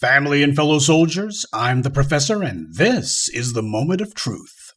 Family and fellow soldiers, I'm the Professor, and this is the Moment of Truth.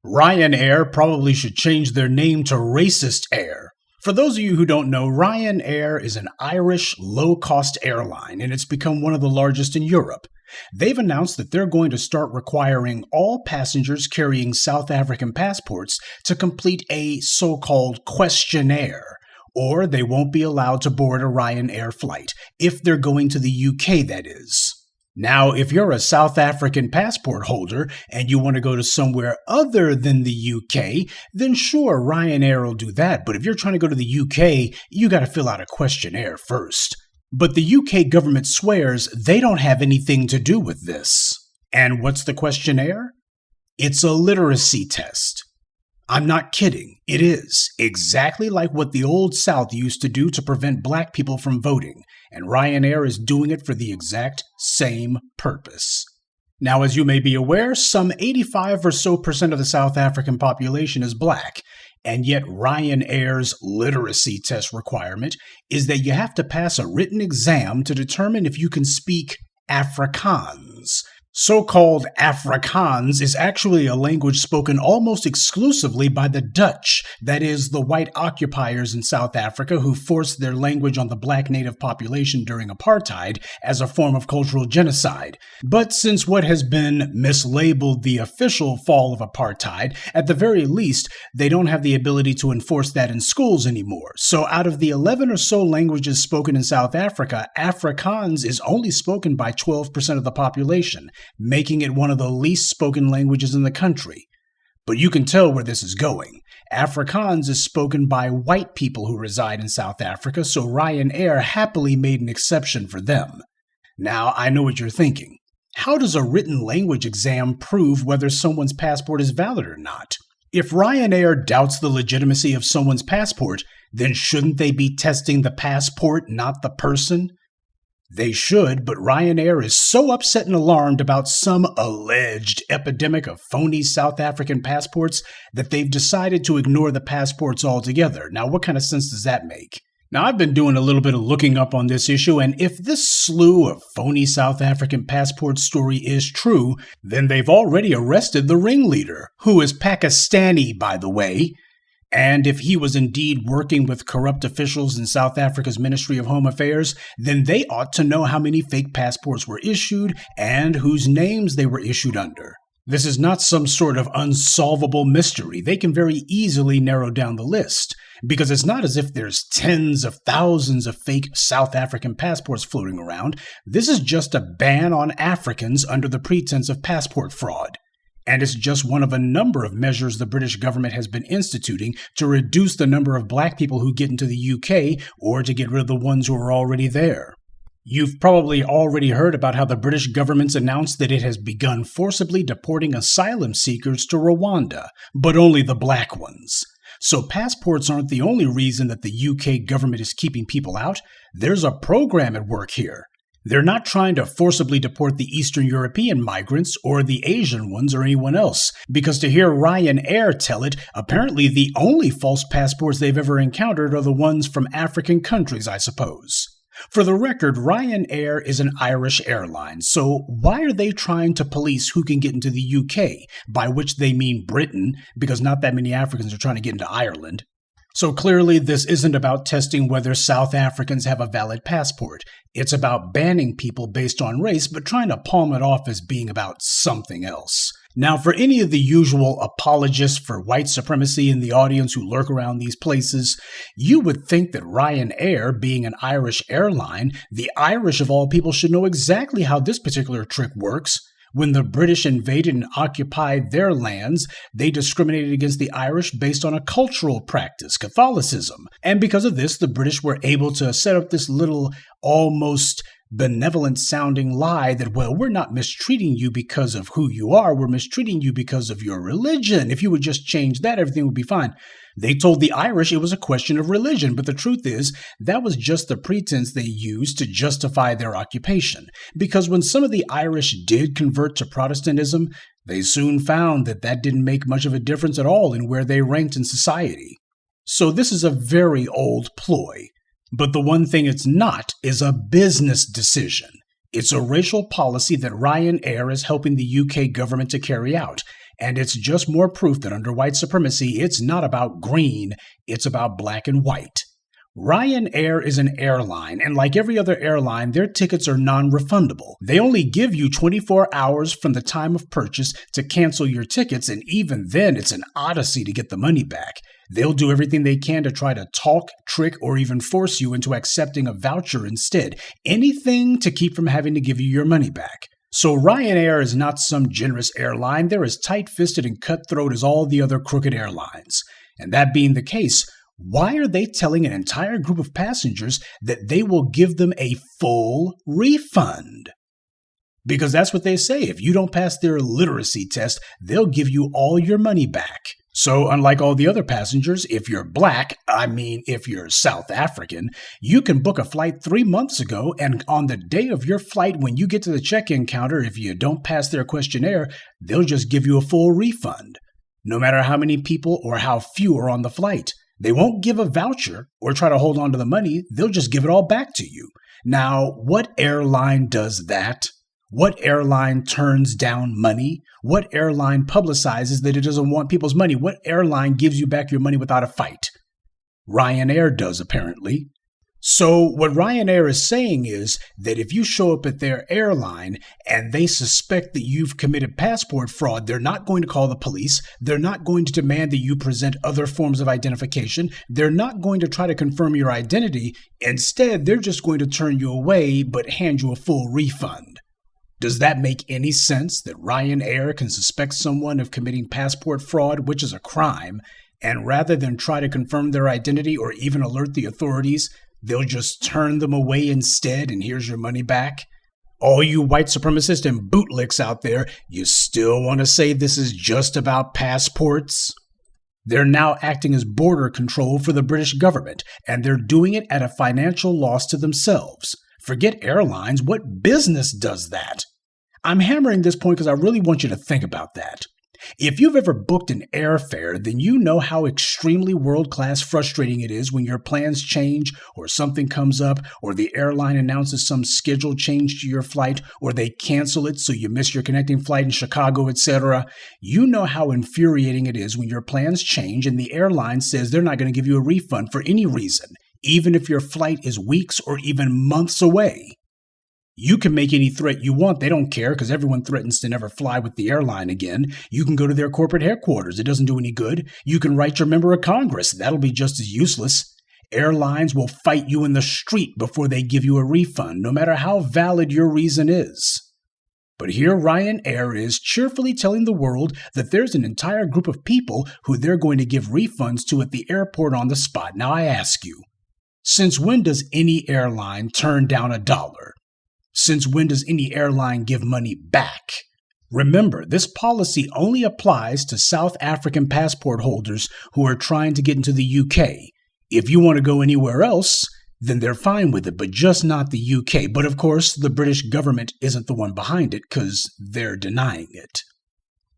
RyanAir probably should change their name to Racist Air. For those of you who don't know, RyanAir is an Irish low-cost airline, and it's become one of the largest in Europe. They've announced that they're going to start requiring all passengers carrying South African passports to complete a so-called questionnaire, or they won't be allowed to board a RyanAir flight, if they're going to the UK, that is. Now, if you're a South African passport holder and you want to go to somewhere other than the UK, then sure, RyanAir will do that. But if you're trying to go to the UK, you got to fill out a questionnaire first. But the UK government swears they don't have anything to do with this. And what's the questionnaire? It's a literacy test. I'm not kidding. It is exactly like what the Old South used to do to prevent black people from voting, and RyanAir is doing it for the exact same purpose. Now, as you may be aware, some 85% or so of the South African population is black, and yet RyanAir's literacy test requirement is that you have to pass a written exam to determine if you can speak Afrikaans. So-called Afrikaans is actually a language spoken almost exclusively by the Dutch, that is, the white occupiers in South Africa who forced their language on the black native population during apartheid as a form of cultural genocide. But since what has been mislabeled the official fall of apartheid, at the very least, they don't have the ability to enforce that in schools anymore. So out of the 11 or so languages spoken in South Africa, Afrikaans is only spoken by 12% of the population, making it one of the least spoken languages in the country. But you can tell where this is going. Afrikaans is spoken by white people who reside in South Africa, so RyanAir happily made an exception for them. Now, I know what you're thinking. How does a written language exam prove whether someone's passport is valid or not? If RyanAir doubts the legitimacy of someone's passport, then shouldn't they be testing the passport, not the person? They should, but RyanAir is so upset and alarmed about some alleged epidemic of phony South African passports that they've decided to ignore the passports altogether. Now, what kind of sense does that make? Now, I've been doing a little bit of looking up on this issue, and if this slew of phony South African passport story is true, then they've already arrested the ringleader, who is Pakistani, by the way. And if he was indeed working with corrupt officials in South Africa's Ministry of Home Affairs, then they ought to know how many fake passports were issued and whose names they were issued under. This is not some sort of unsolvable mystery. They can very easily narrow down the list, because it's not as if there's tens of thousands of fake South African passports floating around. This is just a ban on Africans under the pretense of passport fraud. And it's just one of a number of measures the British government has been instituting to reduce the number of black people who get into the UK or to get rid of the ones who are already there. You've probably already heard about how the British government's announced that it has begun forcibly deporting asylum seekers to Rwanda, but only the black ones. So passports aren't the only reason that the UK government is keeping people out. There's a program at work here. They're not trying to forcibly deport the Eastern European migrants or the Asian ones or anyone else, because to hear RyanAir tell it, apparently the only false passports they've ever encountered are the ones from African countries, I suppose. For the record, RyanAir is an Irish airline, so why are they trying to police who can get into the UK, by which they mean Britain, because not that many Africans are trying to get into Ireland? So clearly, this isn't about testing whether South Africans have a valid passport. It's about banning people based on race, but trying to palm it off as being about something else. Now, for any of the usual apologists for white supremacy in the audience who lurk around these places, you would think that RyanAir, being an Irish airline, the Irish of all people should know exactly how this particular trick works. When the British invaded and occupied their lands, they discriminated against the Irish based on a cultural practice, Catholicism. And because of this, the British were able to set up this little almost benevolent-sounding lie that, well, we're not mistreating you because of who you are, we're mistreating you because of your religion. If you would just change that, everything would be fine. They told the Irish it was a question of religion, but the truth is, that was just the pretense they used to justify their occupation. Because when some of the Irish did convert to Protestantism, they soon found that that didn't make much of a difference at all in where they ranked in society. So this is a very old ploy. But the one thing it's not is a business decision. It's a racial policy that RyanAir is helping the UK government to carry out, and it's just more proof that under white supremacy, it's not about green, it's about black and white. RyanAir is an airline, and like every other airline, their tickets are non-refundable. They only give you 24 hours from the time of purchase to cancel your tickets, and even then, it's an odyssey to get the money back. They'll do everything they can to try to talk, trick, or even force you into accepting a voucher instead. Anything to keep from having to give you your money back. So RyanAir is not some generous airline. They're as tight-fisted and cutthroat as all the other crooked airlines. And that being the case, why are they telling an entire group of passengers that they will give them a full refund? Because that's what they say. If you don't pass their literacy test, they'll give you all your money back. So unlike all the other passengers, if you're black, if you're South African, you can book a flight 3 months ago, and on the day of your flight, when you get to the check-in counter, if you don't pass their questionnaire, they'll just give you a full refund, no matter how many people or how few are on the flight. They won't give a voucher or try to hold on to the money. They'll just give it all back to you. Now, what airline does that? What airline turns down money? What airline publicizes that it doesn't want people's money? What airline gives you back your money without a fight? RyanAir does, apparently. So what RyanAir is saying is that if you show up at their airline and they suspect that you've committed passport fraud, they're not going to call the police. They're not going to demand that you present other forms of identification. They're not going to try to confirm your identity. Instead, they're just going to turn you away but hand you a full refund. Does that make any sense that RyanAir can suspect someone of committing passport fraud, which is a crime, and rather than try to confirm their identity or even alert the authorities, they'll just turn them away instead, and here's your money back? All you white supremacists and bootlicks out there, you still want to say this is just about passports? They're now acting as border control for the British government, and they're doing it at a financial loss to themselves. Forget airlines, what business does that? I'm hammering this point because I really want you to think about that. If you've ever booked an airfare, then you know how extremely world-class frustrating it is when your plans change or something comes up or the airline announces some schedule change to your flight or they cancel it so you miss your connecting flight in Chicago, etc. You know how infuriating it is when your plans change and the airline says they're not going to give you a refund for any reason, even if your flight is weeks or even months away. You can make any threat you want. They don't care because everyone threatens to never fly with the airline again. You can go to their corporate headquarters. It doesn't do any good. You can write your member of Congress. That'll be just as useless. Airlines will fight you in the street before they give you a refund, no matter how valid your reason is. But here RyanAir is cheerfully telling the world that there's an entire group of people who they're going to give refunds to at the airport on the spot. Now I ask you, since when does any airline turn down $1? Since when does any airline give money back? Remember, this policy only applies to South African passport holders who are trying to get into the UK. If you want to go anywhere else, then they're fine with it, but just not the UK. But of course, the British government isn't the one behind it because they're denying it.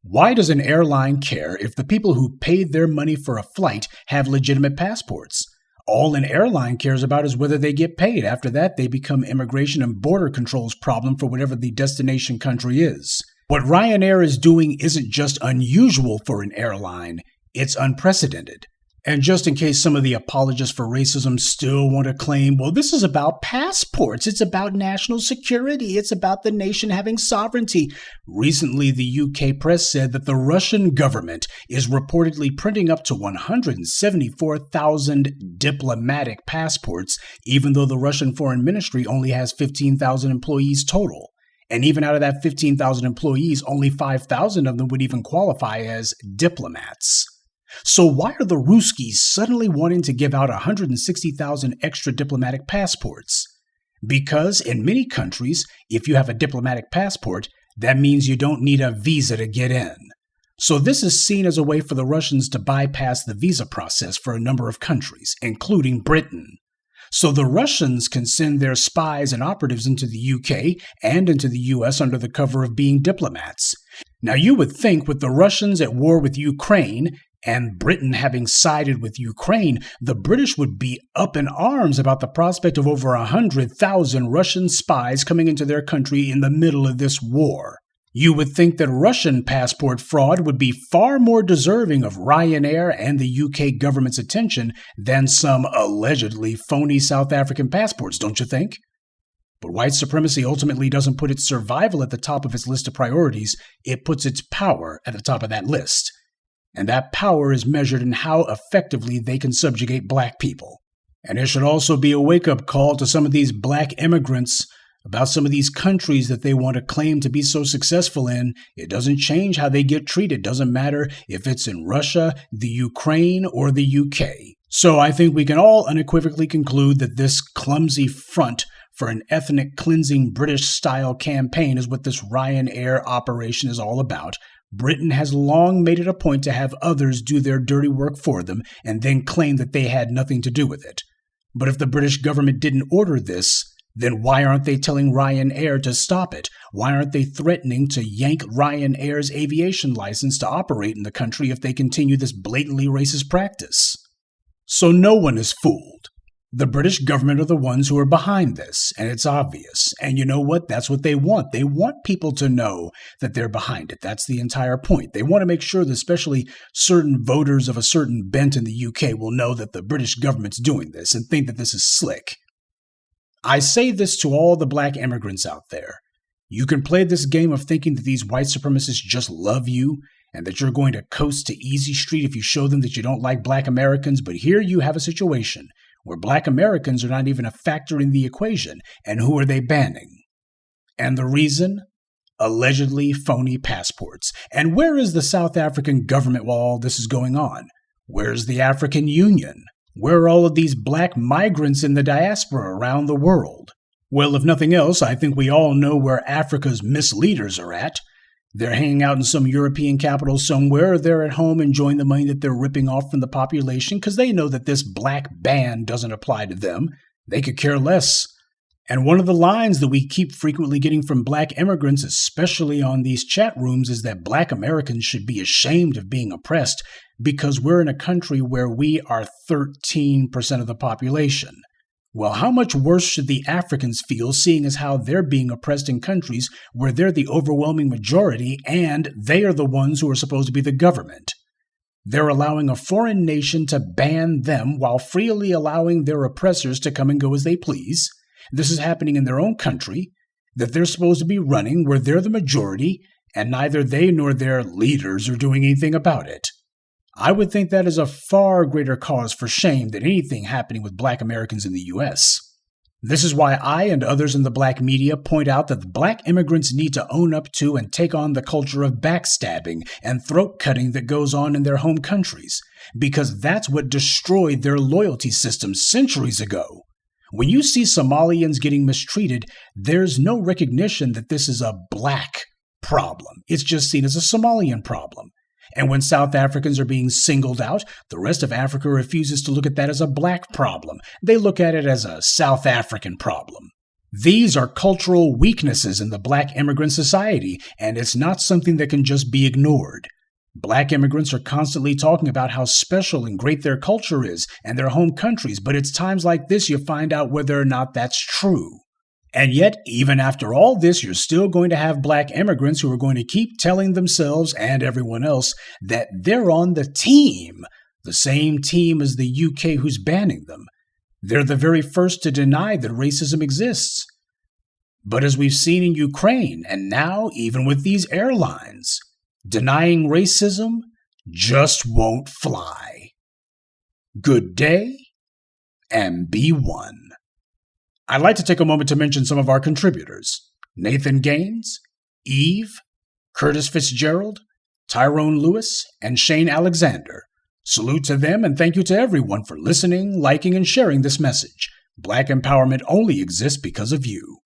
Why does an airline care if the people who paid their money for a flight have legitimate passports? All an airline cares about is whether they get paid. After that, they become immigration and border control's problem for whatever the destination country is. What RyanAir is doing isn't just unusual for an airline, it's unprecedented. And just in case some of the apologists for racism still want to claim, well, this is about passports, it's about national security, it's about the nation having sovereignty. Recently, the UK press said that the Russian government is reportedly printing up to 174,000 diplomatic passports, even though the Russian Foreign Ministry only has 15,000 employees total. And even out of that 15,000 employees, only 5,000 of them would even qualify as diplomats. So why are the Ruskies suddenly wanting to give out 160,000 extra diplomatic passports? Because in many countries, if you have a diplomatic passport, that means you don't need a visa to get in. So this is seen as a way for the Russians to bypass the visa process for a number of countries, including Britain. So the Russians can send their spies and operatives into the UK and into the US under the cover of being diplomats. Now you would think with the Russians at war with Ukraine and Britain having sided with Ukraine, the British would be up in arms about the prospect of over 100,000 Russian spies coming into their country in the middle of this war. You would think that Russian passport fraud would be far more deserving of RyanAir and the UK government's attention than some allegedly phony South African passports, don't you think? But white supremacy ultimately doesn't put its survival at the top of its list of priorities, it puts its power at the top of that list. And that power is measured in how effectively they can subjugate black people. And it should also be a wake-up call to some of these black immigrants about some of these countries that they want to claim to be so successful in. It doesn't change how they get treated. It doesn't matter if it's in Russia, the Ukraine, or the UK. So I think we can all unequivocally conclude that this clumsy front for an ethnic cleansing British-style campaign is what this RyanAir operation is all about. Britain has long made it a point to have others do their dirty work for them and then claim that they had nothing to do with it. But if the British government didn't order this, then why aren't they telling RyanAir to stop it? Why aren't they threatening to yank RyanAir's aviation license to operate in the country if they continue this blatantly racist practice? So no one is fooled. The British government are the ones who are behind this, and it's obvious. And you know what? That's what they want. They want people to know that they're behind it. That's the entire point. They want to make sure that especially certain voters of a certain bent in the UK will know that the British government's doing this and think that this is slick. I say this to all the black immigrants out there. You can play this game of thinking that these white supremacists just love you and that you're going to coast to Easy Street if you show them that you don't like black Americans, but here you have a situation where black Americans are not even a factor in the equation, and who are they banning? And the reason? Allegedly phony passports. And where is the South African government while all this is going on? Where's the African Union? Where are all of these black migrants in the diaspora around the world? Well, if nothing else, I think we all know where Africa's misleaders are at. They're hanging out in some European capital somewhere, or they're at home enjoying the money that they're ripping off from the population because they know that this black ban doesn't apply to them. They could care less. And one of the lines that we keep frequently getting from black immigrants, especially on these chat rooms, is that black Americans should be ashamed of being oppressed because we're in a country where we are 13% of the population. Well, how much worse should the Africans feel seeing as how they're being oppressed in countries where they're the overwhelming majority and they are the ones who are supposed to be the government? They're allowing a foreign nation to ban them while freely allowing their oppressors to come and go as they please. This is happening in their own country that they're supposed to be running where they're the majority, and neither they nor their leaders are doing anything about it. I would think that is a far greater cause for shame than anything happening with black Americans in the U.S. This is why I and others in the black media point out that the black immigrants need to own up to and take on the culture of backstabbing and throat-cutting that goes on in their home countries, because that's what destroyed their loyalty system centuries ago. When you see Somalians getting mistreated, there's no recognition that this is a black problem. It's just seen as a Somalian problem. And when South Africans are being singled out, the rest of Africa refuses to look at that as a black problem. They look at it as a South African problem. These are cultural weaknesses in the black immigrant society, and it's not something that can just be ignored. Black immigrants are constantly talking about how special and great their culture is and their home countries, but it's times like this you find out whether or not that's true. And yet, even after all this, you're still going to have black immigrants who are going to keep telling themselves and everyone else that they're on the team, the same team as the UK who's banning them. They're the very first to deny that racism exists. But as we've seen in Ukraine, and now even with these airlines, denying racism just won't fly. Good day, and be one. I'd like to take a moment to mention some of our contributors: Nathan Gaines, Eve, Curtis Fitzgerald, Tyrone Lewis, and Shane Alexander. Salute to them and thank you to everyone for listening, liking, and sharing this message. Black empowerment only exists because of you.